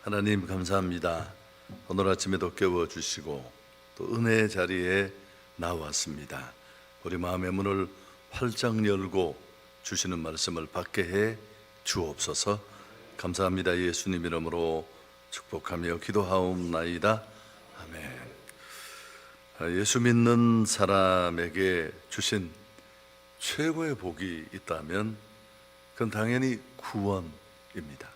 하나님 감사합니다. 오늘 아침에도 깨워주시고 또 은혜의 자리에 나왔습니다. 우리 마음의 문을 활짝 열고 주시는 말씀을 받게 해 주옵소서. 감사합니다. 예수님 이름으로 축복하며 기도하옵나이다. 아멘. 예수 믿는 사람에게 주신 최고의 복이 있다면 그건 당연히 구원입니다.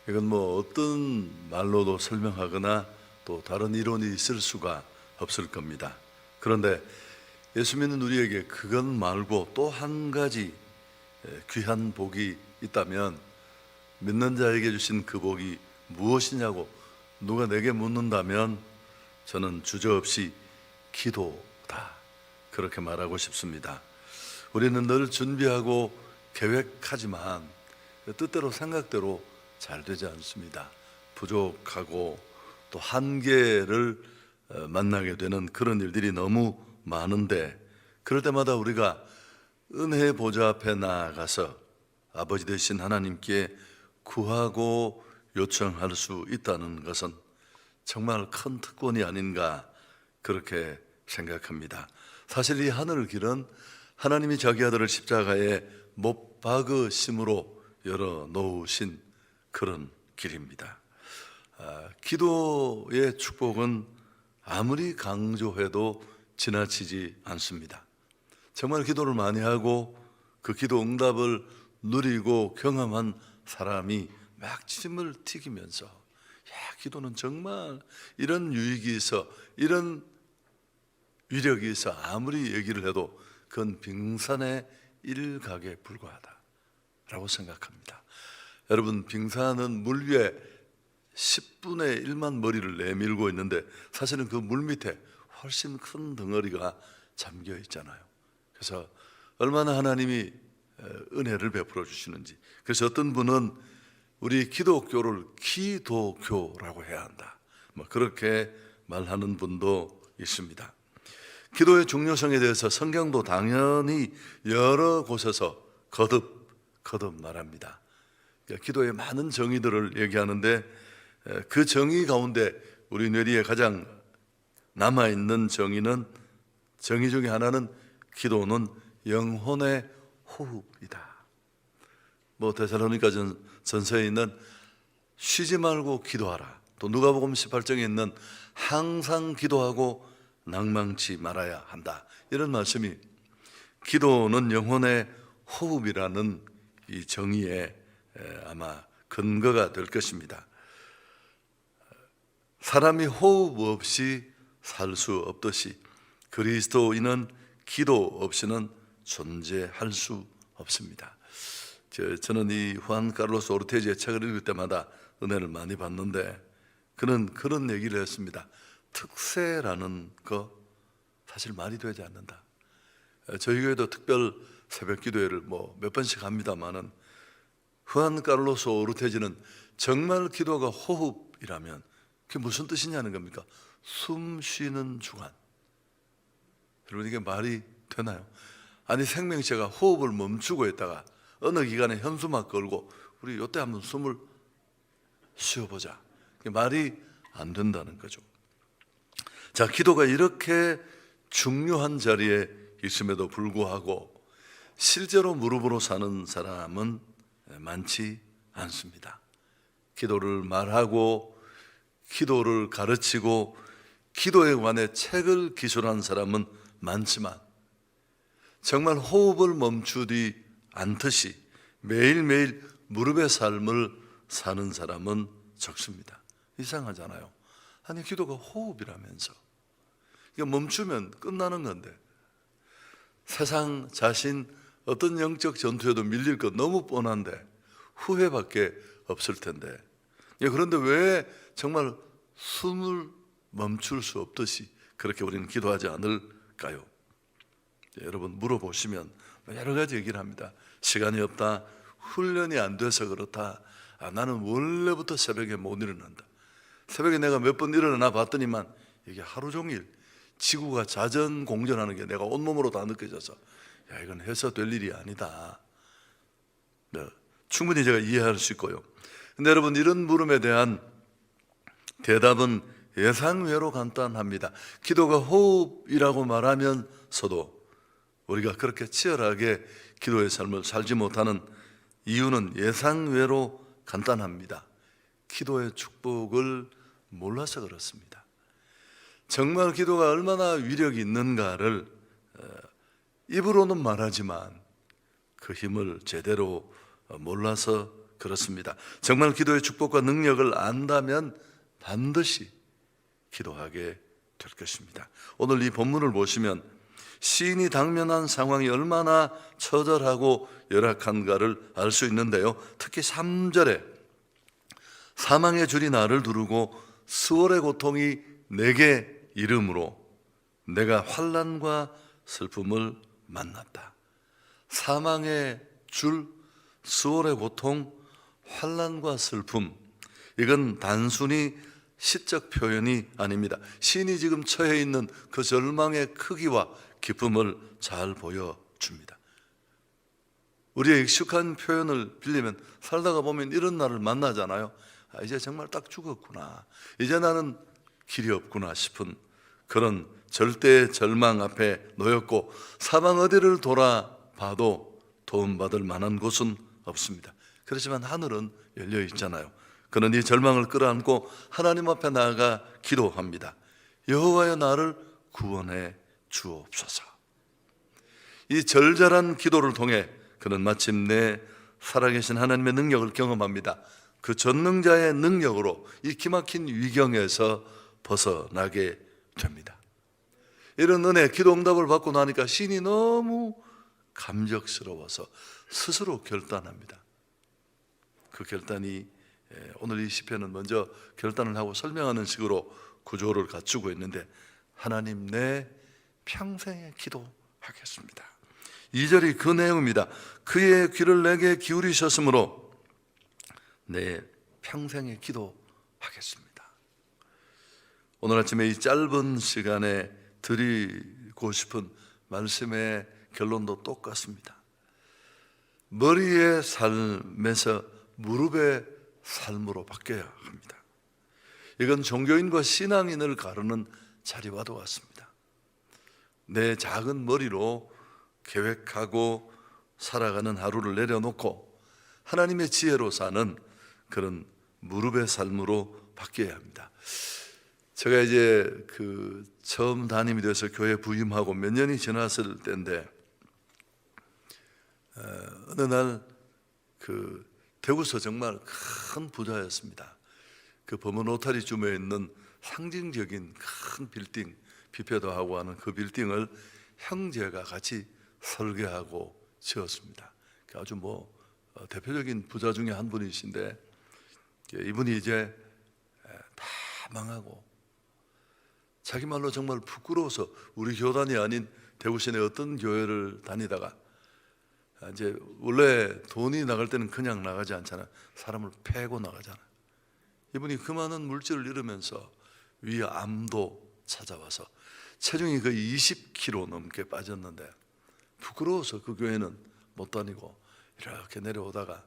이건 어떤 말로도 설명하거나 또 다른 이론이 있을 수가 없을 겁니다. 그런데 예수 믿는 우리에게 그것 말고 또 한 가지 귀한 복이 있다면 믿는 자에게 주신 그 복이 무엇이냐고 누가 내게 묻는다면 저는 주저없이 기도다, 그렇게 말하고 싶습니다. 우리는 늘 준비하고 계획하지만 뜻대로 생각대로 잘 되지 않습니다. 부족하고 또 한계를 만나게 되는 그런 일들이 너무 많은데, 그럴 때마다 우리가 은혜의 보좌 앞에 나아가서 아버지 되신 하나님께 구하고 요청할 수 있다는 것은 정말 큰 특권이 아닌가, 그렇게 생각합니다. 사실 이 하늘 길은 하나님이 자기 아들을 십자가에 못 박으심으로 열어놓으신 그런 길입니다. 기도의 축복은 아무리 강조해도 지나치지 않습니다. 정말 기도를 많이 하고 그 기도 응답을 누리고 경험한 사람이 막 침을 튀기면서 기도는 정말 이런 유익이 있어, 이런 위력이 있어 아무리 얘기를 해도 그건 빙산의 일각에 불과하다라고 생각합니다. 여러분, 빙산은 물 위에 10분의 1만 머리를 내밀고 있는데 사실은 그 물 밑에 훨씬 큰 덩어리가 잠겨 있잖아요. 그래서 얼마나 하나님이 은혜를 베풀어 주시는지. 그래서 어떤 분은 우리 기독교를 기도교라고 해야 한다, 그렇게 말하는 분도 있습니다. 기도의 중요성에 대해서 성경도 당연히 여러 곳에서 거듭 말합니다. 기도의 많은 정의들을 얘기하는데 그 정의 가운데 우리 뇌리에 가장 남아있는 정의 중에 하나는 기도는 영혼의 호흡이다. 데살로니가 전서에 있는 쉬지 말고 기도하라, 또 누가복음 18장에 있는 항상 기도하고 낭망치 말아야 한다, 이런 말씀이 기도는 영혼의 호흡이라는 이 정의에 아마 근거가 될 것입니다. 사람이 호흡 없이 살 수 없듯이 그리스도인은 기도 없이는 존재할 수 없습니다. 저는 이 후안 카를로스 오르테지의 책을 읽을 때마다 은혜를 많이 받는데 그는 그런 얘기를 했습니다. 특세라는 거 사실 말이 되지 않는다. 저희 교회도 특별 새벽 기도회를 몇 번씩 합니다만은 후안 카를로스 오르테지는 정말 기도가 호흡이라면 그게 무슨 뜻이냐는 겁니까? 숨 쉬는 주간. 여러분, 이게 말이 되나요? 아니, 생명체가 호흡을 멈추고 있다가 어느 기간에 현수막 걸고 우리 이때 한번 숨을 쉬어보자, 이게 말이 안 된다는 거죠. 자, 기도가 이렇게 중요한 자리에 있음에도 불구하고 실제로 무릎으로 사는 사람은 많지 않습니다. 기도를 말하고 기도를 가르치고 기도에 관해 책을 기술한 사람은 많지만 정말 호흡을 멈추지 않듯이 매일매일 무릎의 삶을 사는 사람은 적습니다. 이상하잖아요. 아니, 기도가 호흡이라면서 이거 멈추면 끝나는 건데, 세상 자신 어떤 영적 전투에도 밀릴 것 너무 뻔한데 후회밖에 없을 텐데, 그런데 왜 정말 숨을 멈출 수 없듯이 그렇게 우리는 기도하지 않을까요? 여러분, 물어보시면 여러 가지 얘기를 합니다. 시간이 없다, 훈련이 안 돼서 그렇다, 나는 원래부터 새벽에 못 일어난다, 새벽에 내가 몇 번 일어나 봤더니만 이게 하루 종일 지구가 자전공전하는 게 내가 온몸으로 다 느껴져서 이건 해서 될 일이 아니다. 충분히 제가 이해할 수 있고요. 근데 여러분, 이런 물음에 대한 대답은 예상외로 간단합니다. 기도가 호흡이라고 말하면서도 우리가 그렇게 치열하게 기도의 삶을 살지 못하는 이유는 예상외로 간단합니다. 기도의 축복을 몰라서 그렇습니다. 정말 기도가 얼마나 위력이 있는가를 입으로는 말하지만 그 힘을 제대로 몰라서 그렇습니다. 정말 기도의 축복과 능력을 안다면 반드시 기도하게 될 것입니다. 오늘 이 본문을 보시면 시인이 당면한 상황이 얼마나 처절하고 열악한가를 알 수 있는데요. 특히 3절에 사망의 줄이 나를 두르고 수월의 고통이 내게 이름으로 내가 환난과 슬픔을 만났다. 사망의 줄, 수월의 고통, 환난과 슬픔, 이건 단순히 시적 표현이 아닙니다. 시인이 지금 처해 있는 그 절망의 크기와 기쁨을 잘 보여줍니다. 우리의 익숙한 표현을 빌리면 살다가 보면 이런 날을 만나잖아요. 이제 정말 딱 죽었구나, 이제 나는 길이 없구나 싶은 그런 절대 절망 앞에 놓였고, 사방 어디를 돌아봐도 도움받을 만한 곳은 없습니다. 그렇지만 하늘은 열려 있잖아요. 그는 이 절망을 끌어안고 하나님 앞에 나아가 기도합니다. 여호와여, 나를 구원해 주옵소서. 이 절절한 기도를 통해 그는 마침내 살아계신 하나님의 능력을 경험합니다. 그 전능자의 능력으로 이 기막힌 위경에서 벗어나게 됩니다. 이런 은혜, 기도 응답을 받고 나니까 시인이 너무 감격스러워서 스스로 결단합니다. 그 결단이 오늘 이 시편은 먼저 결단을 하고 설명하는 식으로 구조를 갖추고 있는데, 하나님, 내 평생에 기도하겠습니다. 2절이 그 내용입니다. 그의 귀를 내게 기울이셨으므로 내 평생에 기도하겠습니다. 오늘 아침에 이 짧은 시간에 드리고 싶은 말씀의 결론도 똑같습니다. 머리의 삶에서 무릎의 삶으로 바뀌어야 합니다. 이건 종교인과 신앙인을 가르는 자리와도 같습니다. 내 작은 머리로 계획하고 살아가는 하루를 내려놓고 하나님의 지혜로 사는 그런 무릎의 삶으로 바뀌어야 합니다. 제가 이제 처음 담임이 돼서 교회 부임하고 몇 년이 지났을 때인데, 어느 날 대구서 정말 큰 부자였습니다. 그 범은 오타리 줌에 있는 상징적인 큰 빌딩, 뷔페도 하고 하는 그 빌딩을 형제가 같이 설계하고 지었습니다. 아주 대표적인 부자 중에 한 분이신데, 이분이 이제 다 망하고 자기 말로 정말 부끄러워서 우리 교단이 아닌 대구 시내 어떤 교회를 다니다가, 이제 원래 돈이 나갈 때는 그냥 나가지 않잖아요. 사람을 패고 나가잖아요. 이분이 그 많은 물질을 잃으면서 위암도 찾아와서 체중이 거의 20kg 넘게 빠졌는데, 부끄러워서 그 교회는 못 다니고 이렇게 내려오다가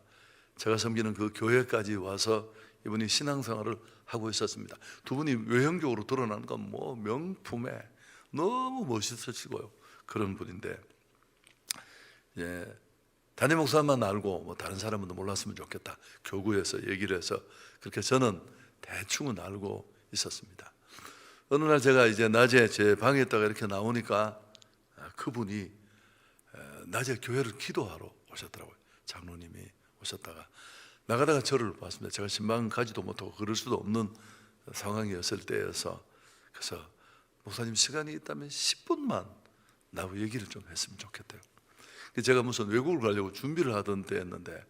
제가 섬기는 그 교회까지 와서 이분이 신앙생활을 하고 있었습니다. 두 분이 외형적으로 드러나는 건 명품에 너무 멋있으시고요, 그런 분인데, 담임 목사만 알고 다른 사람은 몰랐으면 좋겠다, 교구에서 얘기를 해서 그렇게 저는 대충은 알고 있었습니다. 어느 날 제가 이제 낮에 제 방에 있다가 이렇게 나오니까 그분이 낮에 교회를 기도하러 오셨더라고요. 장로님이 오셨다가 나가다가 저를 봤습니다. 제가 신방 가지도 못하고 그럴 수도 없는 상황이었을 때여서, 그래서 목사님 시간이 있다면 10분만 나하고 얘기를 좀 했으면 좋겠대요. 제가 무슨 외국을 가려고 준비를 하던 때였는데,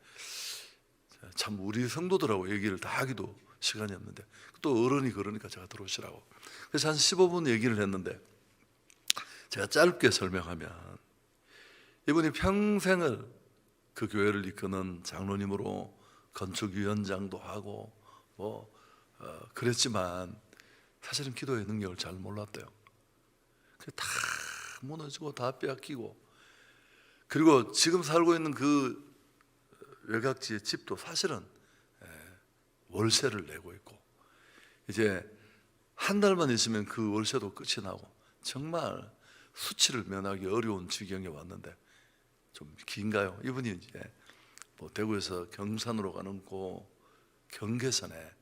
참 우리 성도들하고 얘기를 다 하기도 시간이 없는데 또 어른이 그러니까 제가 들어오시라고. 그래서 한 15분 얘기를 했는데, 제가 짧게 설명하면 이분이 평생을 그 교회를 이끄는 장로님으로 건축위원장도 하고 그랬지만 사실은 기도의 능력을 잘 몰랐대요. 다 무너지고 다 빼앗기고, 그리고 지금 살고 있는 그 외곽지의 집도 사실은 월세를 내고 있고, 이제 한 달만 있으면 그 월세도 끝이 나고 정말 수치를 면하기 어려운 지경에 왔는데, 좀 긴가요? 이분이 이제 뭐 대구에서 경산으로 가는 그 경계선에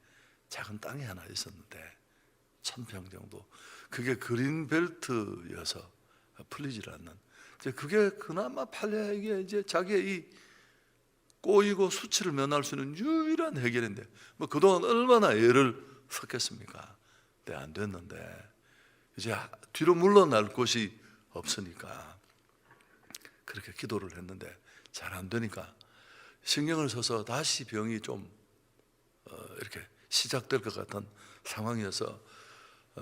작은 땅이 하나 있었는데 1,000평 정도, 그게 그린벨트여서 풀리질 않는, 이제 그게 그나마 팔려야 이게 이제 자기의 이 꼬이고 수치를 면할 수 있는 유일한 해결인데, 뭐 그동안 얼마나 애를 썼겠습니까? 네, 안 됐는데 이제 뒤로 물러날 곳이 없으니까 그렇게 기도를 했는데 잘 안 되니까 신경을 써서 다시 병이 좀 이렇게 시작될 것 같은 상황이어서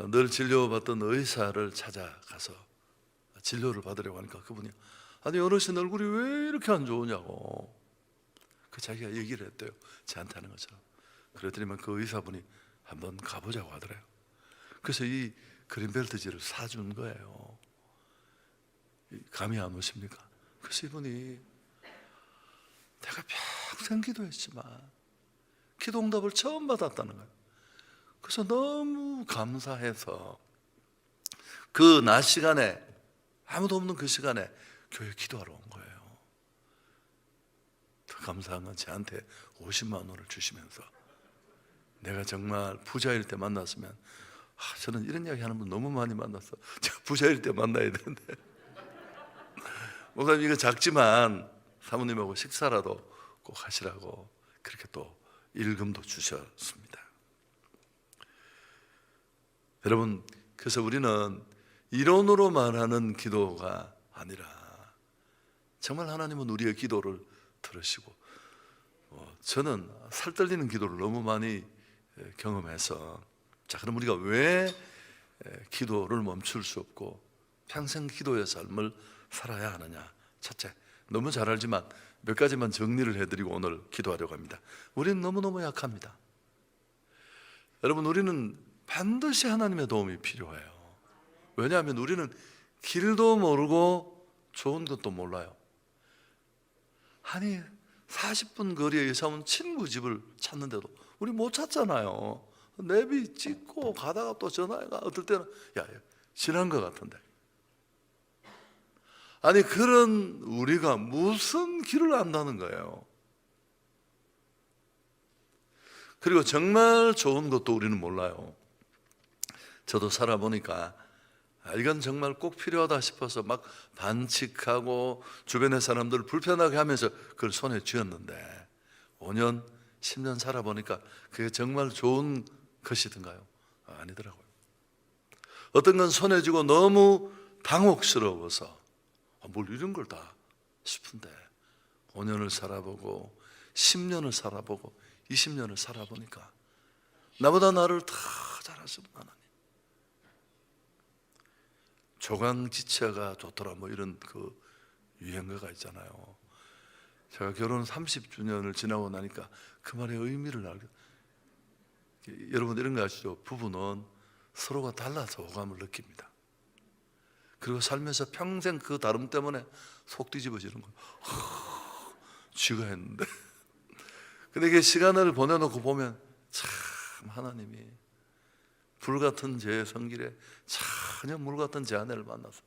늘 진료받던 의사를 찾아가서 진료를 받으려고 하니까 그분이, 아니 어르신 얼굴이 왜 이렇게 안 좋으냐고 그 자기가 얘기를 했대요, 저한테 하는 것처럼. 그랬더니만 그 의사분이 한번 가보자고 하더래요. 그래서 이 그린벨트지를 사준 거예요. 감이 안 오십니까? 그래서 이분이, 내가 평생 기도했지만 기도 응답을 처음 받았다는 거예요. 그래서 너무 감사해서 그 낮 시간에, 아무도 없는 그 시간에 교회 기도하러 온 거예요. 더 감사한 건 저한테 50만 원을 주시면서, 내가 정말 부자일 때 만났으면, 저는 이런 이야기 하는 분 너무 많이 만났어, 제가 부자일 때 만나야 되는데 목사님 이거 작지만 사모님하고 식사라도 꼭 하시라고 그렇게 또 일금도 주셨습니다. 여러분, 그래서 우리는 이론으로 말하는 기도가 아니라 정말 하나님은 우리의 기도를 들으시고, 저는 살떨리는 기도를 너무 많이 경험해서, 자 그럼 우리가 왜 기도를 멈출 수 없고 평생 기도의 삶을 살아야 하느냐? 첫째, 너무 잘 알지만 몇 가지만 정리를 해드리고 오늘 기도하려고 합니다. 우리는 너무너무 약합니다. 여러분, 우리는 반드시 하나님의 도움이 필요해요. 왜냐하면 우리는 길도 모르고 좋은 것도 몰라요. 아니 40분 거리에 이사 온 친구 집을 찾는데도 우리 못 찾잖아요. 내비 찍고 가다가 또 전화해가, 어떨 때는 야 지난 것 같은데. 아니 그런 우리가 무슨 길을 안다는 거예요. 그리고 정말 좋은 것도 우리는 몰라요. 저도 살아보니까 이건 정말 꼭 필요하다 싶어서 막 반칙하고 주변의 사람들을 불편하게 하면서 그걸 손에 쥐었는데 5년, 10년 살아보니까 그게 정말 좋은 것이던가요? 아니더라고요. 어떤 건 손에 쥐고 너무 당혹스러워서 뭘 이런 걸 다 싶은데 5년을 살아보고 10년을 살아보고 20년을 살아보니까 나보다 나를 다 잘 아시는 하나님, 조강지체가 좋더라 뭐 이런 그 유행어가 있잖아요. 제가 결혼 30주년을 지나고 나니까 그 말의 의미를 알게. 여러분 이런 거 아시죠? 부부는 서로가 달라서 호감을 느낍니다. 그리고 살면서 평생 그 다름 때문에 속 뒤집어지는 거예요. 쥐가 했는데 근데 이게 시간을 보내놓고 보면 참 하나님이 불같은 제 성길에 전혀 물같은 제 아내를 만나서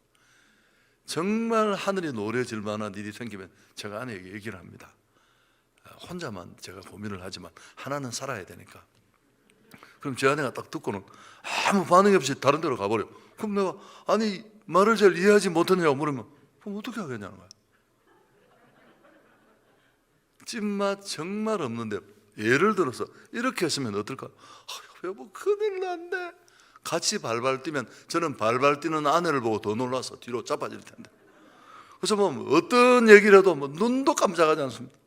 정말 하늘이 노래질 만한 일이 생기면 제가 아내에게 얘기를 합니다. 혼자만 제가 고민을 하지만 하나는 살아야 되니까. 그럼 제 아내가 딱 듣고는 아무 반응이 없이 다른 데로 가버려. 그럼 내가 아니 말을 잘 이해하지 못했냐고 물으면 그럼 어떻게 하겠냐는 거야. 찐맛 정말 없는데 예를 들어서 이렇게 했으면 어떨까? 여보 큰일 났네. 같이 발발 뛰면 저는 발발 뛰는 아내를 보고 더 놀라서 뒤로 자빠질 텐데. 그래서 뭐 어떤 얘기를 해도 뭐 눈도 깜짝하지 않습니다.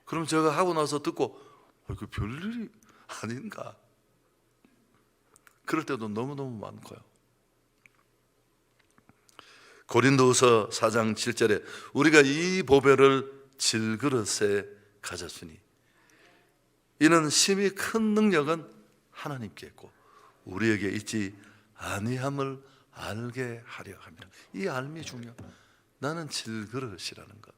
그럼 제가 하고 나서 듣고 그 별일이 아닌가. 그럴 때도 너무너무 많고요. 고린도후서 4장 7절에 우리가 이 보배를 질그릇에 가졌으니 이는 심히 큰 능력은 하나님께 있고 우리에게 있지 아니함을 알게 하려 합니다. 이 알미 중요해요. 나는 질그릇이라는 것.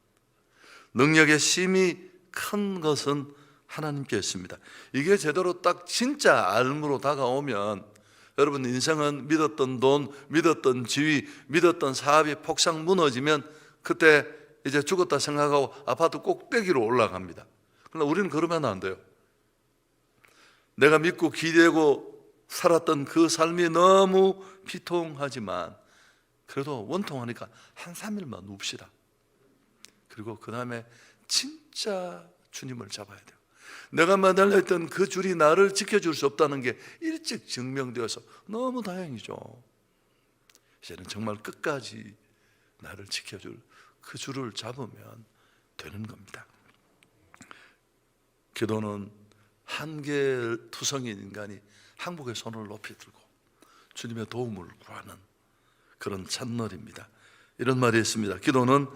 능력의 심히 큰 것은 하나님께 있습니다. 이게 제대로 딱 진짜 알므로 다가오면 여러분 인생은 믿었던 돈, 믿었던 지위, 믿었던 사업이 폭삭 무너지면 그때 이제 죽었다 생각하고 아파트 꼭대기로 올라갑니다. 그러나 우리는 그러면 안 돼요. 내가 믿고 기대고 살았던 그 삶이 너무 비통하지만 그래도 원통하니까 한 3일만 눕시다. 그리고 그 다음에 진짜 주님을 잡아야 돼요. 내가 매달려 있던 그 줄이 나를 지켜줄 수 없다는 게 일찍 증명되어서 너무 다행이죠. 이제는 정말 끝까지 나를 지켜줄 그 줄을 잡으면 되는 겁니다. 기도는 한계투성인 인간이 항복의 손을 높이 들고 주님의 도움을 구하는 그런 찬널입니다. 이런 말이 있습니다. 기도는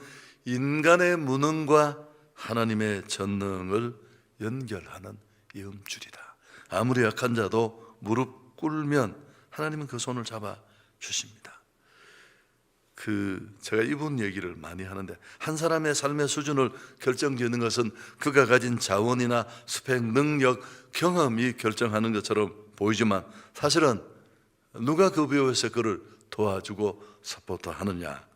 인간의 무능과 하나님의 전능을 연결하는 이음줄이다. 아무리 약한 자도 무릎 꿇으면 하나님은 그 손을 잡아 주십니다. 제가 이분 얘기를 많이 하는데, 한 사람의 삶의 수준을 결정짓는 것은 그가 가진 자원이나 스펙, 능력, 경험이 결정하는 것처럼 보이지만 사실은 누가 그 배후에서 그를 도와주고 서포트하느냐,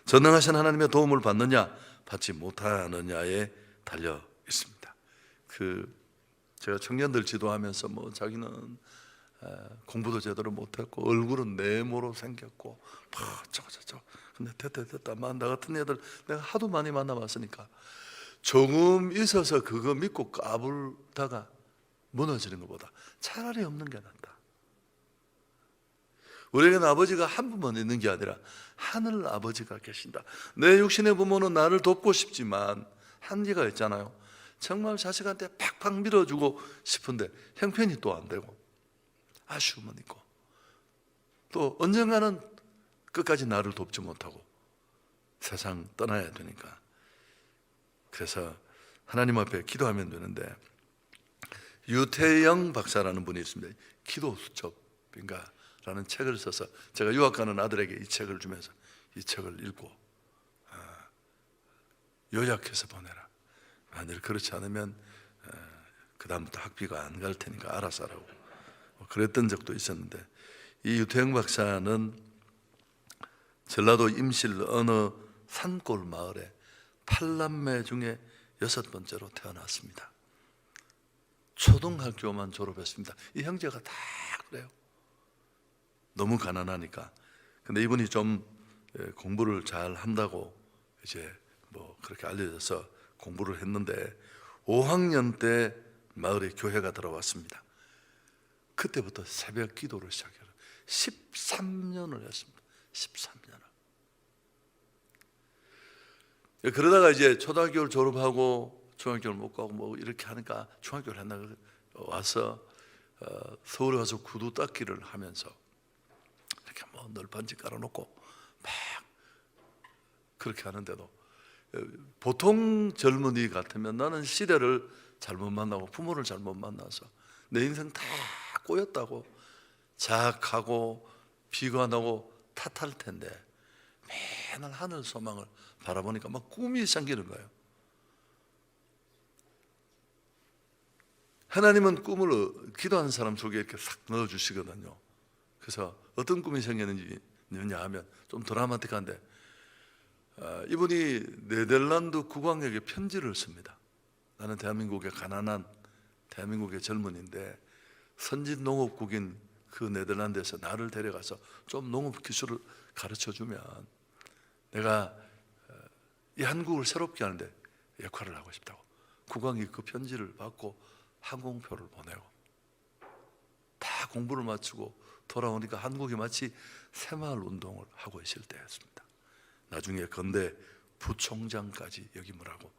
전능하신 하나님의 도움을 받느냐 받지 못하느냐에 달려 있습니다. 제가 청년들 지도하면서 자기는 공부도 제대로 못했고 얼굴은 네모로 생겼고 저거 근데 됐다 나 같은 애들 내가 하도 많이 만나봤으니까 조금 있어서 그거 믿고 까불다가 무너지는 것보다 차라리 없는 게 낫다. 우리에게는 아버지가 한 분만 있는 게 아니라 하늘 아버지가 계신다. 내 육신의 부모는 나를 돕고 싶지만 한계가 있잖아요. 정말 자식한테 팍팍 밀어주고 싶은데 형편이 또 안 되고 아쉬움은 있고 또 언젠가는 끝까지 나를 돕지 못하고 세상 떠나야 되니까, 그래서 하나님 앞에 기도하면 되는데, 유태영 박사라는 분이 있습니다. 기도 수첩인가 라는 책을 써서 제가 유학 가는 아들에게 이 책을 주면서 이 책을 읽고 요약해서 보내라. 만일 그렇지 않으면 그 다음부터 학비가 안 갈 테니까 알아서 하라고 그랬던 적도 있었는데, 이 유태영 박사는 전라도 임실 어느 산골 마을에 8남매 중에 6번째로 태어났습니다. 초등학교만 졸업했습니다. 이 형제가 다 그래요. 너무 가난하니까. 근데 이분이 좀 공부를 잘 한다고 이제 그렇게 알려져서 공부를 했는데 5학년 때 마을에 교회가 들어왔습니다. 그때부터 새벽 기도를 시작해요. 13년을 했습니다. 13년을. 그러다가 이제 초등학교를 졸업하고 중학교를 못 가고 이렇게 하니까 중학교를 한다고 와서 서울에 가서 구두 닦기를 하면서 이렇게 널빤 집 깔아놓고 막 그렇게 하는데도 보통 젊은이 같으면 나는 시대를 잘못 만나고 부모를 잘못 만나서 내 인생 다 꼬였다고 자학하고 비관하고 탓할 텐데 맨날 하늘 소망을 바라보니까 막 꿈이 생기는 거예요. 하나님은 꿈을 기도하는 사람 속에 이렇게 싹 넣어주시거든요. 그래서 어떤 꿈이 생겼느냐 하면 좀 드라마틱한데, 이분이 네덜란드 국왕에게 편지를 씁니다. 나는 대한민국의 가난한 대한민국의 젊은인데 선진 농업국인 그 네덜란드에서 나를 데려가서 좀 농업 기술을 가르쳐주면 내가 이 한국을 새롭게 하는데 역할을 하고 싶다고. 국왕이 그 편지를 받고 항공표를 보내고 다 공부를 마치고 돌아오니까 한국이 마치 새마을 운동을 하고 있을 때였습니다. 나중에 건대 부총장까지 역임을 하고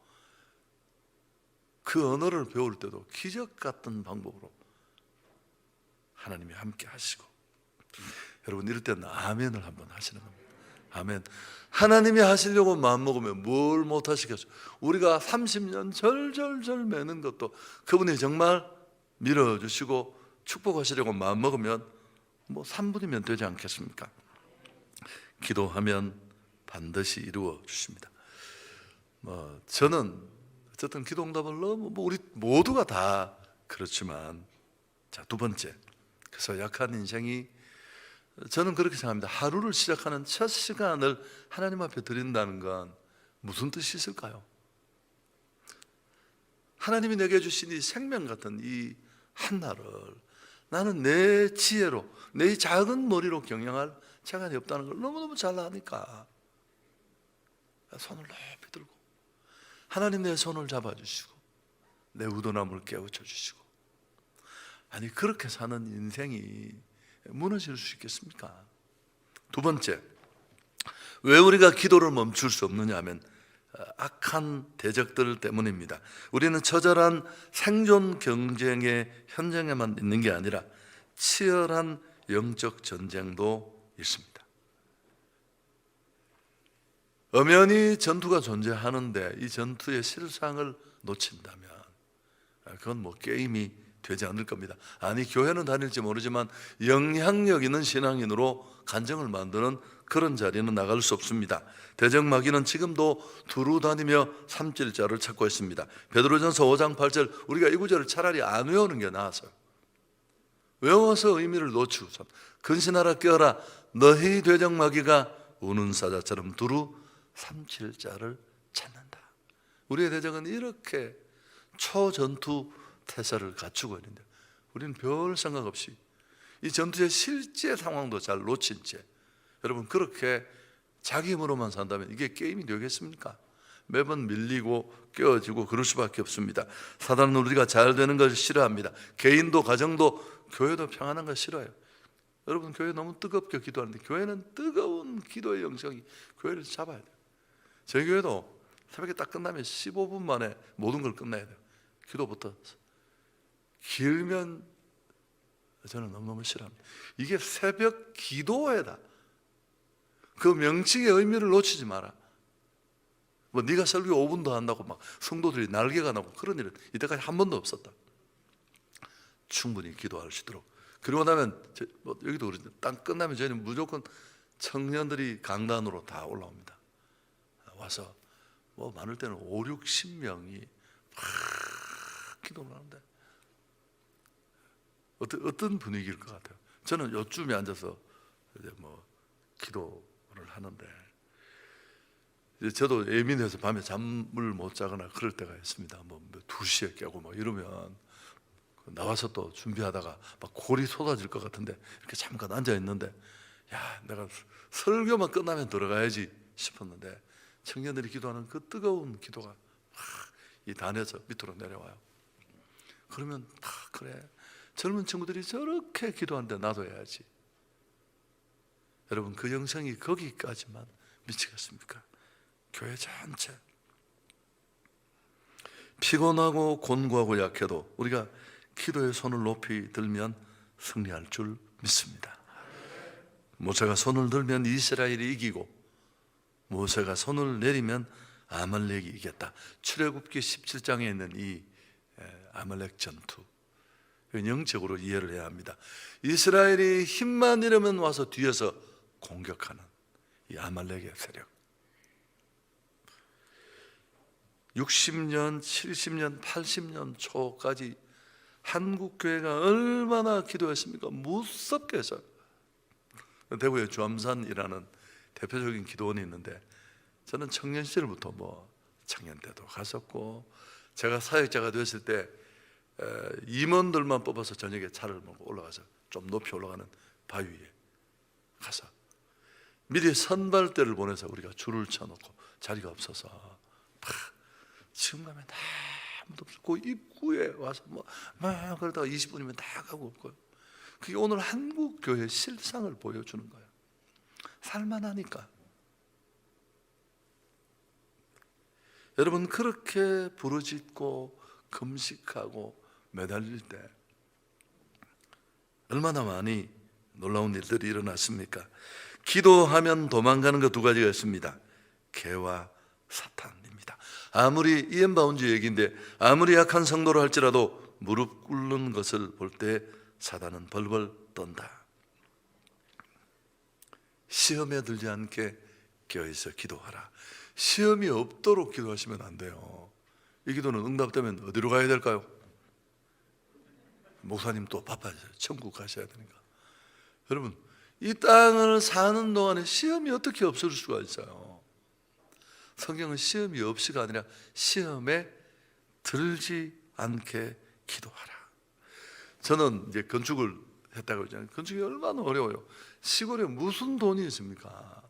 그 언어를 배울 때도 기적 같은 방법으로 하나님이 함께 하시고, 여러분 이럴 때는 아멘을 한번 하시는 겁니다. 아멘. 하나님이 하시려고 마음먹으면 뭘 못 하시겠어요. 우리가 30년 절절절 매는 것도 그분이 정말 밀어주시고 축복하시려고 마음먹으면 3분이면 되지 않겠습니까? 기도하면 반드시 이루어 주십니다. 저는 어쨌든 기도 응답을 너무 우리 모두가 다 그렇지만, 자, 두 번째, 그래서 약한 인생이, 저는 그렇게 생각합니다. 하루를 시작하는 첫 시간을 하나님 앞에 드린다는 건 무슨 뜻이 있을까요? 하나님이 내게 주신 이 생명 같은 이 한날을 나는 내 지혜로, 내 작은 머리로 경영할 시간이 없다는 걸 너무너무 잘 아니까 손을 높이 들고 하나님 내 손을 잡아주시고 내 우둔함을 깨우쳐 주시고, 아니 그렇게 사는 인생이 무너질 수 있겠습니까? 두 번째, 왜 우리가 기도를 멈출 수 없느냐 하면 악한 대적들 때문입니다. 우리는 처절한 생존 경쟁의 현장에만 있는 게 아니라 치열한 영적 전쟁도 있습니다. 엄연히 전투가 존재하는데 이 전투의 실상을 놓친다면 그건 뭐 게임이 되지 않을 겁니다. 아니 교회는 다닐지 모르지만 영향력 있는 신앙인으로 간증을 만드는 그런 자리는 나갈 수 없습니다. 대적 마귀는 지금도 두루 다니며 삼킬자를 찾고 있습니다. 베드로전서 5장 8절, 우리가 이 구절을 차라리 안 외우는 게 나아서요. 외워서 의미를 놓치고 근신하라 깨어라, 너희 대적 마귀가 우는 사자처럼 두루 삼킬자를 찾는다. 우리의 대적은 이렇게 초전투 태세를 갖추고 있는데 우리는 별 생각 없이 이 전투의 실제 상황도 잘 놓친 채, 여러분 그렇게 자기 힘으로만 산다면 이게 게임이 되겠습니까? 매번 밀리고 깨어지고 그럴 수밖에 없습니다. 사단은 우리가 잘 되는 걸 싫어합니다. 개인도 가정도 교회도 평안한 걸 싫어해요. 여러분 교회 너무 뜨겁게 기도하는데 교회는 뜨거운 기도의 영성이 교회를 잡아야 돼요. 저희 교회도 새벽에 딱 끝나면 15분 만에 모든 걸 끝내야 돼요. 기도부터. 길면 저는 너무너무 싫어합니다. 이게 새벽 기도회다. 그 명칭의 의미를 놓치지 마라. 뭐 네가 설교 5분도 한다고 막 성도들이 날개가 나고 그런 일은 이때까지 한 번도 없었다. 충분히 기도할 수 있도록. 그러고 나면 뭐 여기도 그러는데 딱 끝나면 저희는 무조건 청년들이 강단으로 다 올라옵니다. 와서 뭐 많을 때는 5, 60명이 막 기도를 하는데 어떤 분위기일 것 같아요? 저는 요쯤에 앉아서 이제 뭐 기도를 하는데 이제 저도 예민해서 밤에 잠을 못 자거나 그럴 때가 있습니다. 뭐 2시에 깨고 막 이러면 나와서 또 준비하다가 막 골이 쏟아질 것 같은데 이렇게 잠깐 앉아 있는데 야, 내가 설교만 끝나면 들어가야지 싶었는데 청년들이 기도하는 그 뜨거운 기도가 이 단에서 밑으로 내려와요. 그러면 그래, 젊은 친구들이 저렇게 기도하는데 나도 해야지. 여러분 그 영성이 거기까지만 미치겠습니까? 교회 전체 피곤하고 곤고하고 약해도 우리가 기도의 손을 높이 들면 승리할 줄 믿습니다. 모세가 손을 들면 이스라엘이 이기고 모세가 손을 내리면 아말렉이 이겼다. 출애굽기 17장에 있는 이 아말렉 전투, 영적으로 이해를 해야 합니다. 이스라엘이 힘만 잃으면 와서 뒤에서 공격하는 이 아말렉의 세력. 60년, 70년, 80년 초까지 한국 교회가 얼마나 기도했습니까? 무섭게 했어요. 대구에 주암산이라는 대표적인 기도원이 있는데 저는 청년 시절부터 뭐 청년 때도 갔었고 제가 사역자가 됐을 때 임원들만 뽑아서 저녁에 차를 몰고 올라가서 좀 높이 올라가는 바위 위에 가서 미리 선발대를 보내서 우리가 줄을 쳐놓고 자리가 없어서 지금 가면 다 아무도 없고 입구에 와서 막 그러다가 20분이면 다 가고 없고요. 그게 오늘 한국 교회의 실상을 보여주는 거예요. 살만하니까. 여러분 그렇게 부르짖고 금식하고 매달릴 때 얼마나 많이 놀라운 일들이 일어났습니까? 기도하면 도망가는 것 두 가지가 있습니다. 개와 사탄입니다. 아무리 이엠바운지 얘기인데 아무리 약한 성도로 할지라도 무릎 꿇는 것을 볼 때 사단은 벌벌 떤다. 시험에 들지 않게 깨어있어 기도하라. 시험이 없도록 기도하시면 안 돼요. 이 기도는 응답되면 어디로 가야 될까요? 목사님 또 바빠져요. 천국 가셔야 되니까. 여러분, 이 땅을 사는 동안에 시험이 어떻게 없을 수가 있어요? 성경은 시험이 없이가 아니라 시험에 들지 않게 기도하라. 저는 이제 건축을 했다고 했잖아요. 건축이 얼마나 어려워요. 시골에 무슨 돈이 있습니까?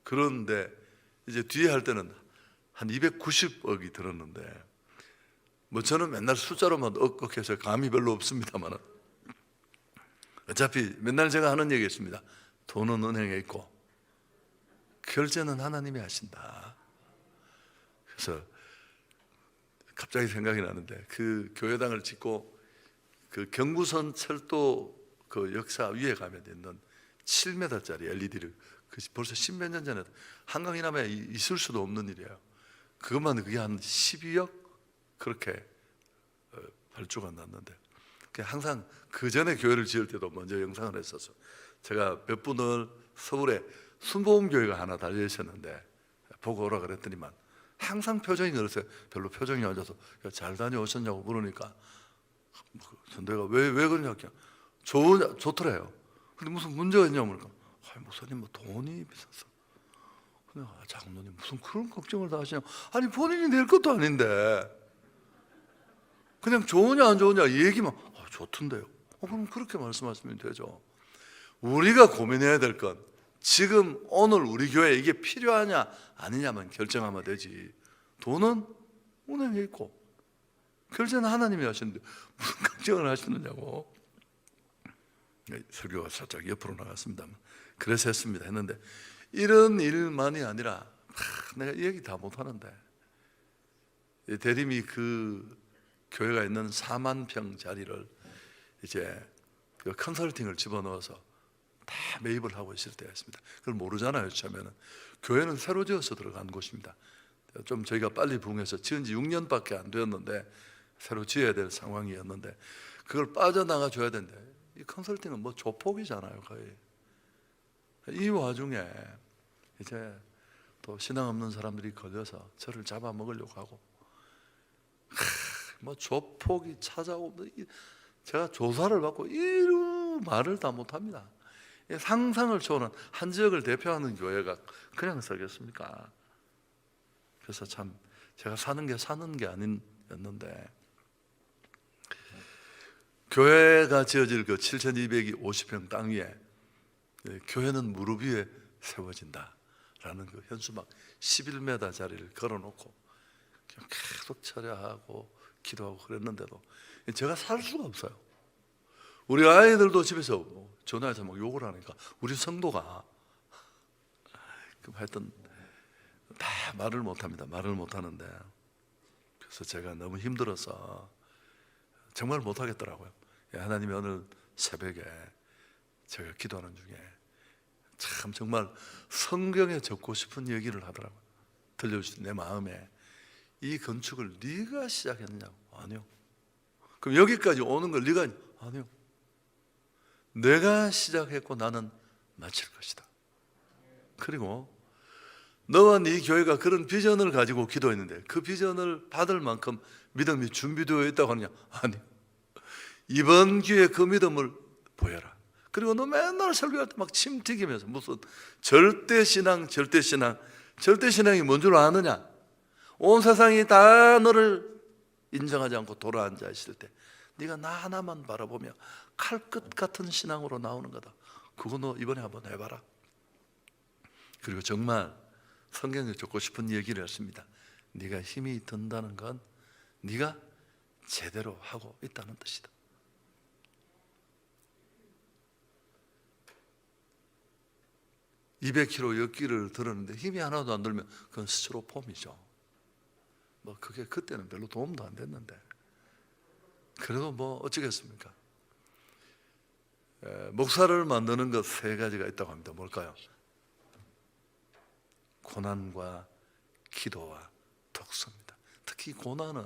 그런데 이제 뒤에 할 때는 한 290억이 들었는데, 뭐 저는 맨날 숫자로만 억억해서 감이 별로 없습니다만, 어차피 맨날 제가 하는 얘기 있습니다. 돈은 은행에 있고 결제는 하나님이 하신다. 그래서 갑자기 생각이 나는데, 그 교회당을 짓고 그 경부선 철도 그 역사 위에 가면 있는 7m짜리 LED를 벌써 10몇 년 전에 한강 이남에 있을 수도 없는 일이에요. 그게 한 12억 그렇게 발주가 났는데, 항상 그 전에 교회를 지을 때도 먼저 영상을 했었어. 제가 몇 분을 서울에 순복음교회가 하나 달려 있었는데 보고 오라 그랬더니만 항상 표정이 그랬어요. 별로 표정이 안 좋아서 잘 다녀오셨냐고 물으니까 선대가 왜 그러냐, 좋더래요. 근데 무슨 문제가 있냐고 물으니까, 목사님 뭐 돈이 비싸서. 근데 장로님 무슨 그런 걱정을 다 하시냐고. 아니 본인이 낼 것도 아닌데 그냥 좋으냐 안 좋으냐 얘기만, 좋던데요. 그럼 그렇게 말씀하시면 되죠. 우리가 고민해야 될 건 지금 오늘 우리 교회에 이게 필요하냐 아니냐만 결정하면 되지. 돈은 은행에 있고 결제는 하나님이 하시는데 무슨 걱정을 하시느냐고. 설교가 살짝 옆으로 나갔습니다만 그래서 했는데, 이런 일만이 아니라 내가 얘기 다 못하는데, 대림이 그 교회가 있는 4만 평 자리를 이제 그 컨설팅을 집어넣어서 다 매입을 하고 있을 때였습니다. 그걸 모르잖아요. 처음에는 교회는 새로 지어서 들어간 곳입니다. 좀 저희가 빨리 부흥해서 지은 지 6년밖에 안 되었는데 새로 지어야 될 상황이었는데, 그걸 빠져나가 줘야 되는데, 이 컨설팅은 뭐 조폭이잖아요, 거의. 이 와중에 이제 또 신앙 없는 사람들이 걸려서 저를 잡아먹으려고 하고, 뭐 조폭이 찾아오고, 제가 조사를 받고 이런 말을 다 못합니다. 상상을 초월한 한 지역을 대표하는 교회가 그냥 서겠습니까? 그래서 참 제가 사는 게 아니었는데, 교회가 지어질 그 7,250평 땅 위에 교회는 무릎 위에 세워진다라는 그 현수막 11m 자리를 걸어놓고 계속 철야하고 기도하고 그랬는데도 제가 살 수가 없어요. 우리 아이들도 집에서 전화해서 막 욕을 하니까 우리 성도가 하여튼 다 말을 못합니다. 말을 못하는데, 그래서 제가 너무 힘들어서 정말 못하겠더라고요. 하나님이 오늘 새벽에 제가 기도하는 중에 참 정말 성경에 적고 싶은 얘기를 하더라고요. 들려주신 내 마음에, 이 건축을 네가 시작했느냐고. 아니요. 그럼 여기까지 오는 걸 네가, 아니요. 내가 시작했고 나는 마칠 것이다. 그리고 너와 네 교회가 그런 비전을 가지고 기도했는데 그 비전을 받을 만큼 믿음이 준비되어 있다고 하느냐? 아니, 이번 기회에 그 믿음을 보여라. 그리고 너 맨날 설교할 때 막 침 튀기면서 무슨 절대신앙이 뭔 줄 아느냐? 온 세상이 다 너를 인정하지 않고 돌아앉아 있을 때 네가 나 하나만 바라보며 칼끝 같은 신앙으로 나오는 거다. 그거 너 이번에 한번 해봐라. 그리고 정말 성경에 적고 싶은 얘기를 했습니다. 네가 힘이 든다는 건 네가 제대로 하고 있다는 뜻이다. (200kg) 역기를 들었는데 힘이 하나도 안 들면 그건 스티로폼이죠. 뭐 그게 그때는 별로 도움도 안 됐는데, 그래도 뭐 어쩌겠습니까? 목사를 만드는 것 3가지가 있다고 합니다. 뭘까요? 고난과 기도와 독서입니다. 특히 고난은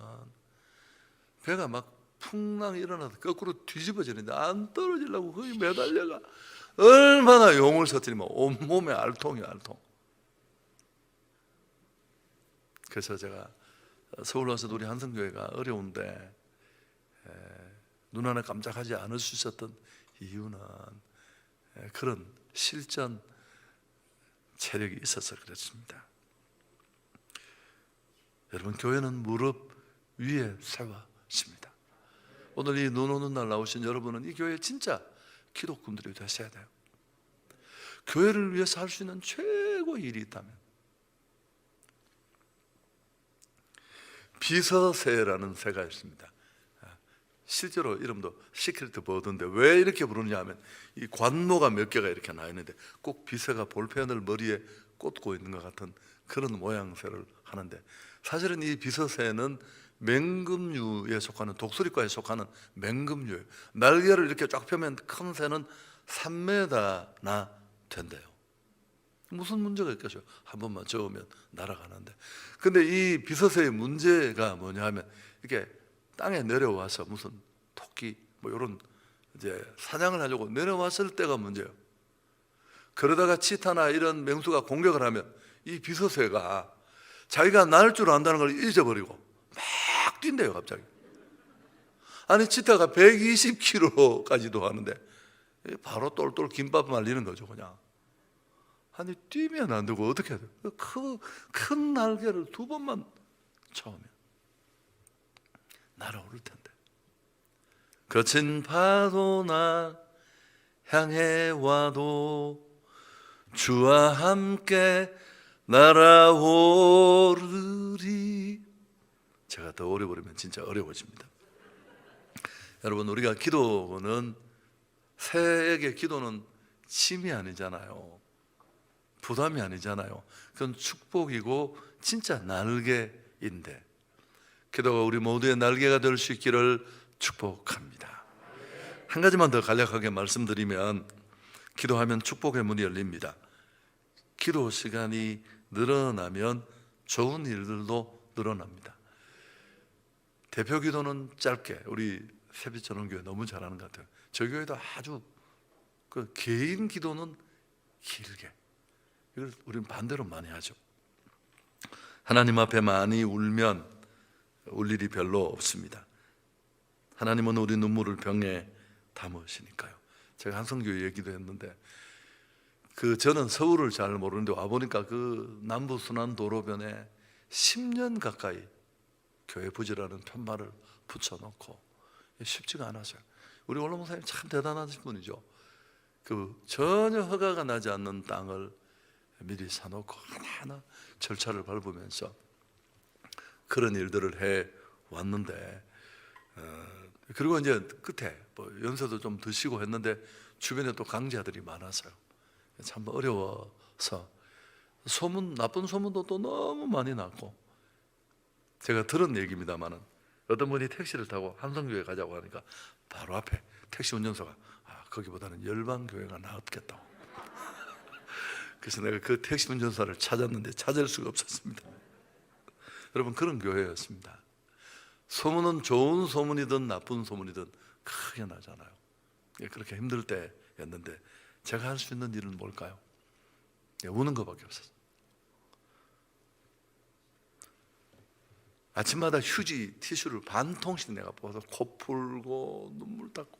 배가 막 풍랑 일어나서 거꾸로 뒤집어지는데 안 떨어지려고 거기 매달려가 얼마나 용을 서투리면 온몸에 알통이 알통. 그래서 제가 서울 와서도 우리 한성교회가 어려운데 눈 하나 깜짝하지 않을 수 있었던 이유는 그런 실전 체력이 있어서 그렇습니다. 여러분, 교회는 무릎 위에 세워집니다. 오늘 이 눈 오는 날 나오신 여러분은 이 교회 진짜 기독군들이 되셔야 돼요. 교회를 위해서 할 수 있는 최고의 일이 있다면 비서새라는 새가 있습니다. 실제로 이름도 시크릿 버드인데 왜 이렇게 부르냐 하면 이 관모가 몇 개가 이렇게 나 있는데 꼭 비서가 볼펜을 머리에 꽂고 있는 것 같은 그런 모양새를 하는데, 사실은 이 비서새는 맹금류에 속하는, 독수리과에 속하는 맹금류예요. 날개를 이렇게 쫙 펴면 큰 새는 3m나 된대요. 무슨 문제가 있겠어요? 한 번만 저으면 날아가는데. 근데 이 비서새의 문제가 뭐냐 하면 이렇게 땅에 내려와서 무슨 토끼 뭐 이런 이제 사냥을 하려고 내려왔을 때가 문제예요. 그러다가 치타나 이런 맹수가 공격을 하면 이 비서새가 자기가 날 줄 안다는 걸 잊어버리고 막 뛴대요, 갑자기. 아니, 치타가 120km까지도 하는데 바로 똘똘 김밥 말리는 거죠, 그냥. 아니, 뛰면 안 되고 어떻게 해야 돼요? 큰 날개를 2번만 쳐오면 날아오를 텐데. 거친 파도나 향해 와도 주와 함께 날아오르리. 제가 더 오래 부르면 진짜 어려워집니다. 여러분, 우리가 기도는, 새에게 기도는 짐이 아니잖아요. 부담이 아니잖아요. 그건 축복이고 진짜 날개인데, 기도가 우리 모두의 날개가 될 수 있기를 축복합니다. 한 가지만 더 간략하게 말씀드리면, 기도하면 축복의 문이 열립니다. 기도 시간이 늘어나면 좋은 일들도 늘어납니다. 대표 기도는 짧게, 우리 새빛전원교회 너무 잘하는 것 같아요. 저희 교회도 아주 그 개인 기도는 길게, 이걸 우리는 반대로 많이 하죠. 하나님 앞에 많이 울면 울 일이 별로 없습니다. 하나님은 우리 눈물을 병에 담으시니까요. 제가 한성교회 얘기도 했는데, 저는 서울을 잘 모르는데 와보니까 그 남부 순환도로변에 10년 가까이 교회 부지라는 편말을 붙여놓고, 쉽지가 않았어요. 우리 원로 목사님 참 대단하신 분이죠. 전혀 허가가 나지 않는 땅을 미리 사놓고 하나하나 절차를 밟으면서 그런 일들을 해 왔는데, 그리고 이제 끝에 뭐 연세도 좀 드시고 했는데 주변에 또 강자들이 많아서요. 참 어려워서 나쁜 소문도 또 너무 많이 났고, 제가 들은 얘기입니다만은 어떤 분이 택시를 타고 한성교회 가자고 하니까 바로 앞에 택시 운전사가 거기보다는 열방교회가 낫겠다고. 그래서 내가 그 택시 운전사를 찾았는데 찾을 수가 없었습니다. 여러분, 그런 교회였습니다. 소문은 좋은 소문이든 나쁜 소문이든 크게 나잖아요. 그렇게 힘들 때였는데 제가 할 수 있는 일은 뭘까요? 우는 것밖에 없었어요. 아침마다 휴지, 티슈를 반 통씩 내가 뽑아서 코 풀고 눈물 닦고.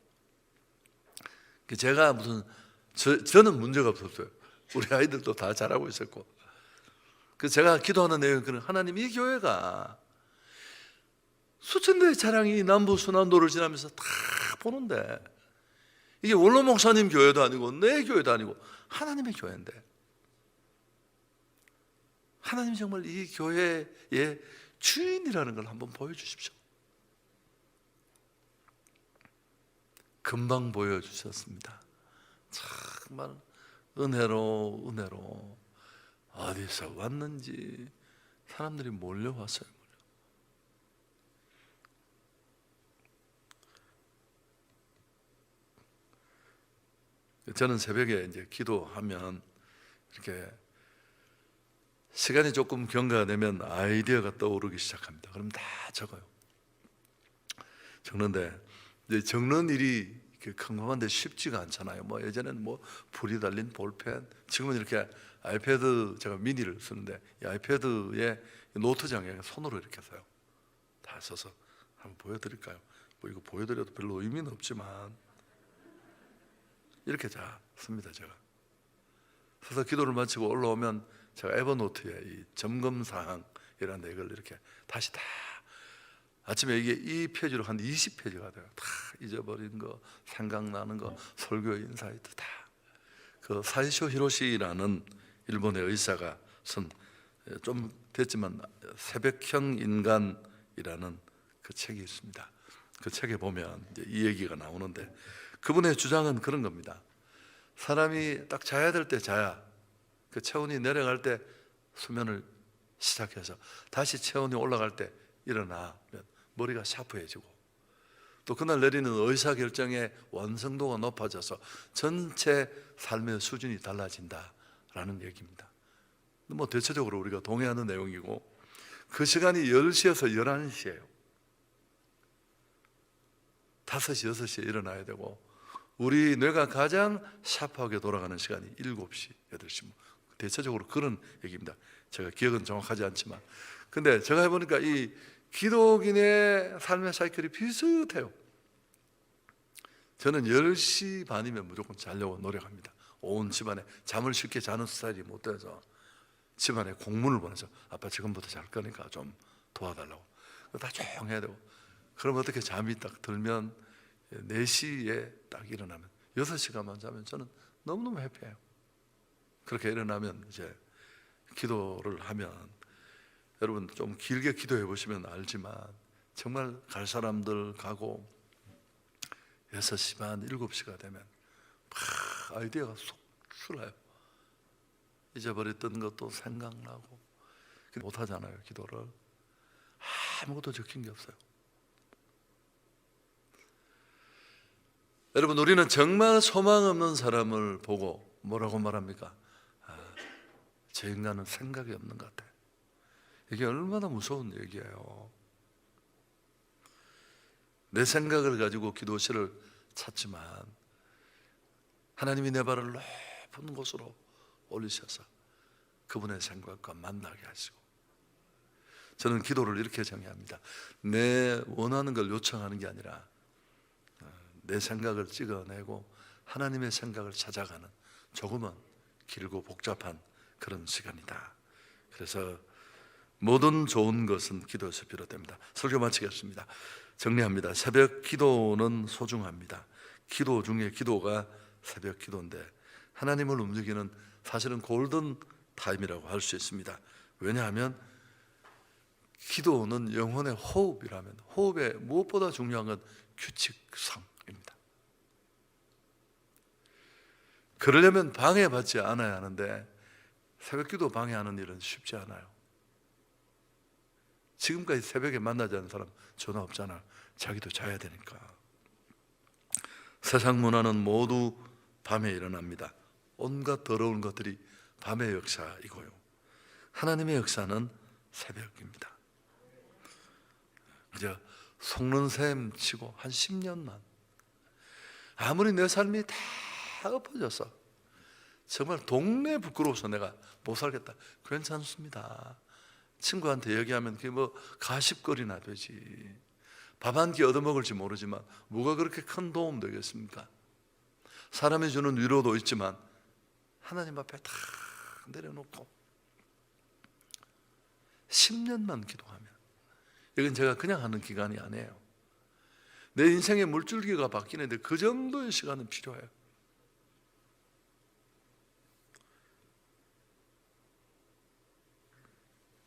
제가 저는 문제가 없었어요. 우리 아이들도 다 잘하고 있었고. 그래서 제가 기도하는 내용은, 하나님, 이 교회가 수천 대의 차량이 남부 순환도를 지나면서 다 보는데, 이게 원로 목사님 교회도 아니고 내 교회도 아니고 하나님의 교회인데, 하나님이 정말 이 교회의 주인이라는 걸 한번 보여주십시오. 금방 보여주셨습니다. 정말 은혜로 어디서 왔는지 사람들이 몰려왔어요. 저는 새벽에 이제 기도하면 이렇게 시간이 조금 경과가 되면 아이디어가 떠오르기 시작합니다. 그럼 다 적어요. 적는데 이제 적는 일이 평범한데 쉽지가 않잖아요. 뭐 예전에는 뭐 불이 달린 볼펜, 지금은 이렇게 아이패드, 제가 미니를 쓰는데 이 아이패드에 노트장에 손으로 이렇게 써요. 다 서서 한번 보여드릴까요? 뭐 이거 보여드려도 별로 의미는 없지만 이렇게 씁니다. 제가 서서 기도를 마치고 올라오면 제가 에버노트에 이 점검사항이라는 이걸 이렇게 다시 다 아침에 이게 이 페이지로 한 20페이지가 돼요. 다 잊어버린 거, 생각나는 거, 설교 인사이트 다. 그 사이쇼 히로시라는 일본의 의사가 쓴 좀 됐지만 새벽형 인간이라는 그 책이 있습니다. 그 책에 보면 이제 이 얘기가 나오는데 그분의 주장은 그런 겁니다. 사람이 딱 자야 될 때 자야, 그 체온이 내려갈 때 수면을 시작해서 다시 체온이 올라갈 때 일어나면 머리가 샤프해지고 또 그날 내리는 의사결정의 완성도가 높아져서 전체 삶의 수준이 달라진다라는 얘기입니다. 뭐 대체적으로 우리가 동의하는 내용이고 그 시간이 10시에서 11시예요 5시, 6시에 일어나야 되고 우리 뇌가 가장 샤프하게 돌아가는 시간이 7시, 8시 대체적으로 그런 얘기입니다. 제가 기억은 정확하지 않지만 근데 제가 해보니까 이 기독인의 삶의 사이클이 비슷해요. 저는 10시 반이면 무조건 자려고 노력합니다. 온 집안에 잠을 쉽게 자는 스타일이 못 돼서 집안에 공문을 보내서 아빠 지금부터 잘 거니까 좀 도와달라고 다 조용해야 되고 그럼 어떻게 잠이 딱 들면 4시에 딱 일어나면 6시간만 자면 저는 너무너무 해피해요. 그렇게 일어나면 이제 기도를 하면 여러분 좀 길게 기도해 보시면 알지만 정말 갈 사람들 가고 6시 반, 7시가 되면 막 아이디어가 쏙 출라요. 잊어버렸던 것도 생각나고 못하잖아요. 기도를 아무것도 적힌 게 없어요. 여러분 우리는 정말 소망 없는 사람을 보고 뭐라고 말합니까? 저 인간은 생각이 없는 것 같아요. 이게 얼마나 무서운 얘기예요. 내 생각을 가지고 기도실을 찾지만 하나님이 내 발을 높은 곳으로 올리셔서 그분의 생각과 만나게 하시고 저는 기도를 이렇게 정의합니다. 내 원하는 걸 요청하는 게 아니라 내 생각을 찍어내고 하나님의 생각을 찾아가는 조금은 길고 복잡한 그런 시간이다. 그래서 모든 좋은 것은 기도에서 비롯됩니다. 설교 마치겠습니다. 정리합니다. 새벽 기도는 소중합니다. 기도 중에 기도가 새벽 기도인데 하나님을 움직이는 사실은 골든 타임이라고 할 수 있습니다. 왜냐하면 기도는 영혼의 호흡이라면 호흡에 무엇보다 중요한 건 규칙성입니다. 그러려면 방해받지 않아야 하는데 새벽 기도 방해하는 일은 쉽지 않아요. 지금까지 새벽에 만나지 않은 사람 전화 없잖아. 자기도 자야 되니까. 세상 문화는 모두 밤에 일어납니다. 온갖 더러운 것들이 밤의 역사이고요. 하나님의 역사는 새벽입니다. 그저 속는 셈 치고 한 10년만 아무리 내 삶이 다 엎어져서 정말 동네 부끄러워서 내가 못 살겠다. 괜찮습니다. 친구한테 얘기하면 그게 뭐 가십거리나 되지. 밥 한 끼 얻어먹을지 모르지만 뭐가 그렇게 큰 도움 되겠습니까? 사람이 주는 위로도 있지만 하나님 앞에 다 내려놓고 10년만 기도하면 이건 제가 그냥 하는 기간이 아니에요. 내 인생의 물줄기가 바뀌는데 그 정도의 시간은 필요해요.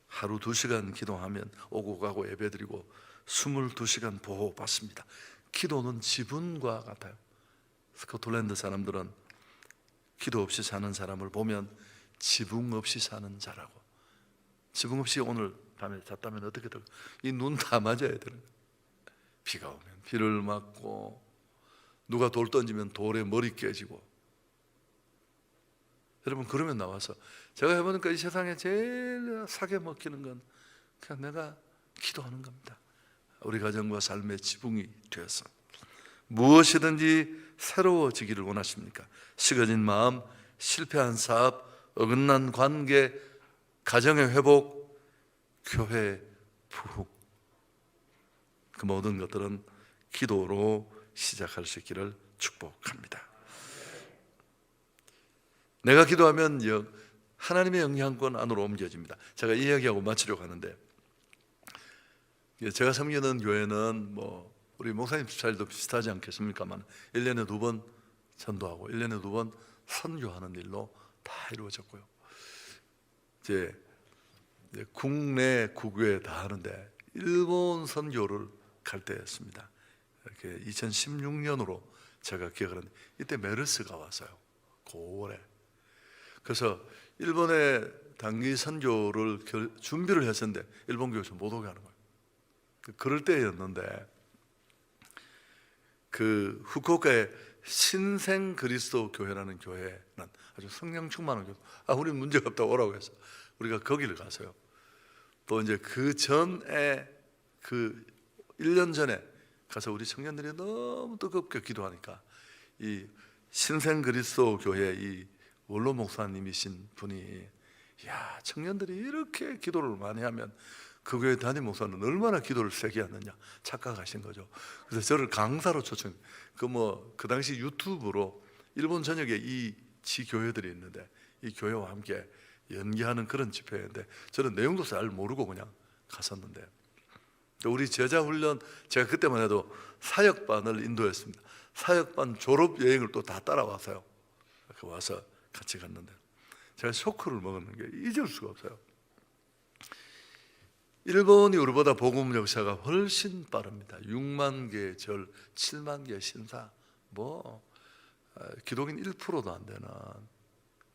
하루 2시간 기도하면 오고 가고 예배드리고 22시간 보호받습니다. 기도는 지분과 같아요. 스코틀랜드 사람들은 기도 없이 사는 사람을 보면 지붕 없이 사는 자라고. 지붕 없이 오늘 밤에 잤다면 어떻게 될까? 이 눈 다 맞아야 되는 거예요. 비가 오면 비를 맞고 누가 돌 던지면 돌에 머리 깨지고. 여러분 그러면 나와서 제가 해보니까 이 세상에 제일 사게 먹히는 건 그냥 내가 기도하는 겁니다. 우리 가정과 삶의 지붕이 되어서 무엇이든지 새로워지기를 원하십니까? 식어진 마음, 실패한 사업, 어긋난 관계, 가정의 회복, 교회 부흥 그 모든 것들은 기도로 시작할 수 있기를 축복합니다. 내가 기도하면 하나님의 영향권 안으로 옮겨집니다. 제가 이 이야기하고 마치려고 하는데, 제가 섬기는 교회는 우리 목사님 스타일도 비슷하지 않겠습니까만 1년에 2번 전도하고 1년에 2번 선교하는 일로 다 이루어졌고요. 이제 국내 국외 다 하는데 일본 선교를 갈 때였습니다. 이렇게 2016년으로 제가 기억을 하는데, 이때 메르스가 왔어요. 9월에. 그래서 일본에 단기 선교를 준비를 했었는데 일본 교회에서 못 오게 하는 거예요. 그럴 때였는데, 그 후쿠오카의 신생 그리스도 교회라는 교회는 아주 성령 충만한 교회. 우리 문제가 없다고 오라고 해서 우리가 거기를 가서요. 또 이제 그 전에 그 1년 전에 가서 우리 청년들이 너무 뜨겁게 기도하니까 이 신생 그리스도 교회 이 원로 목사님이신 분이, 야, 청년들이 이렇게 기도를 많이 하면 그 교회 담임 목사는 얼마나 기도를 세게 하느냐 착각하신 거죠. 그래서 저를 강사로 초청. 그 당시 유튜브로 일본 전역에 이 지교회들이 있는데 이 교회와 함께 연기하는 그런 집회인데, 저는 내용도 잘 모르고 그냥 갔었는데, 우리 제자 훈련, 제가 그때만 해도 사역반을 인도했습니다. 사역반 졸업 여행을 또 다 따라와서요. 이렇게 와서 같이 갔는데 제가 쇼크를 먹었는 게 잊을 수가 없어요. 일본이 우리보다 복음 역사가 훨씬 빠릅니다. 6만 개의 절, 7만 개의 신사, 기독인 1%도 안 되는,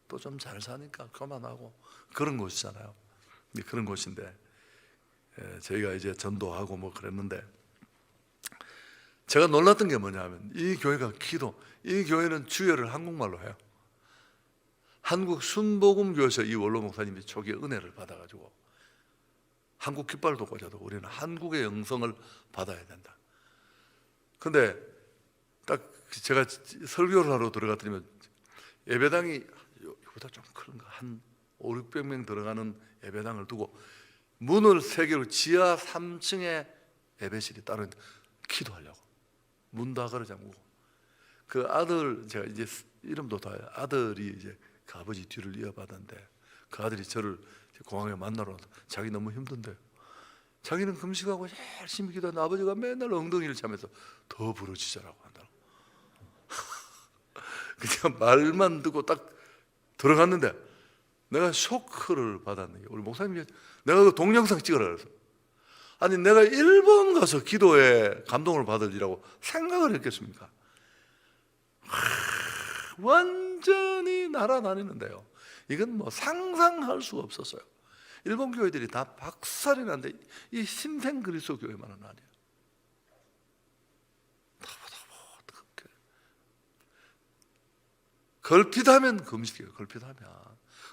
또 좀 잘 사니까 그만하고 그런 곳이잖아요. 그런 곳인데 저희가 이제 전도하고 그랬는데, 제가 놀랐던 게 뭐냐면 이 교회가 이 교회는 주여를 한국말로 해요. 한국 순복음교회에서 이 원로 목사님이 초기에 은혜를 받아가지고 한국 깃발도 꽂아도 우리는 한국의 영성을 받아야 된다. 근데 딱 제가 설교를 하러 들어갔더니 예배당이 이보다 좀 큰가, 한 500~600명 들어가는 예배당을 두고 문을 3개로 지하 3층에 예배실이 따로 있는데 기도하려고 문 다 걸어 잠그고, 그 아들, 제가 이제 이름도 다 아들이 이제 그 아버지 뒤를 이어받았는데, 그 아들이 저를 공항에 만나러 와서 자기 너무 힘든데 자기는 금식하고 열심히 기도하는데 아버지가 맨날 엉덩이를 차면서 더 부러지자라고 한다고. 그냥 말만 듣고 딱 들어갔는데 내가 쇼크를 받았는 게, 우리 목사님이 내가 그 동영상 찍으라 그래서, 아니 내가 일본 가서 기도에 감동을 받으리라고 생각을 했겠습니까? 완전히 날아다니는데요. 이건 상상할 수가 없었어요. 일본 교회들이 다 박살이 났는데 이 신생 그리스도 교회만은 아니에요. 어떻게 걸핏하면 금식이에요. 걸핏하면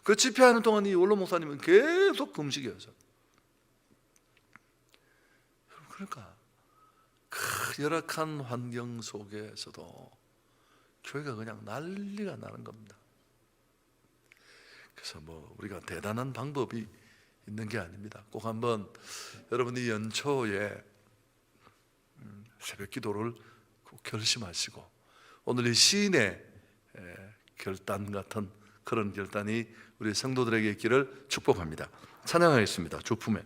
그 집회하는 동안 이 원로 목사님은 계속 금식이었어요. 그러니까 그 열악한 환경 속에서도 교회가 그냥 난리가 나는 겁니다. 그래서 우리가 대단한 방법이 있는 게 아닙니다. 꼭 한번 여러분이 연초에 새벽 기도를 꼭 결심하시고, 오늘 이 시인의 결단 같은 그런 결단이 우리 성도들에게 있기를 축복합니다. 찬양하겠습니다. 조품에